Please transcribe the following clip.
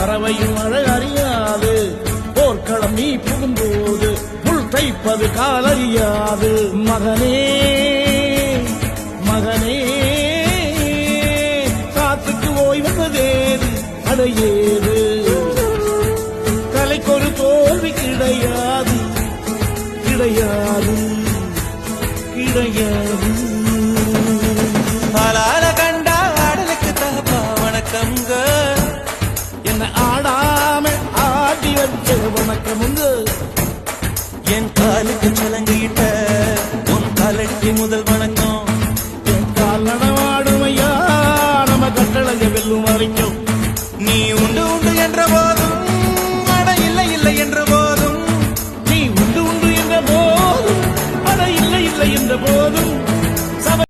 பறவையும் அழகறியாது போர்க்களம் நீ புகும்போது முள் தைப்பது காலறியாது மகனே மகனே காத்துக்கு ஓய்வதேது அடையேது கலைக்கொரு தோல்வி கிடையாது கிடையாது கிடையாது ஆளால கண்டா ஆடலுக்கு தகப்பா வணக்கம்ங்க என்ன ஆடாம ஆடி வச்ச வணக்கமுங்க என் காலுக்கு சலங்கிட்ட உன் காலட்டி முதல் வணக்கம் என் கால் நடமாடுமையா நம்ம கட்டளைய வெல்லும் வரைக்கும் நீ உண்டு உண்டு என்ற போதும் அட இல்லை இல்லை என்ற போதும் நீ உண்டு உண்டு என்ற போதும் அட இல்லை இல்லை என்ற போதும்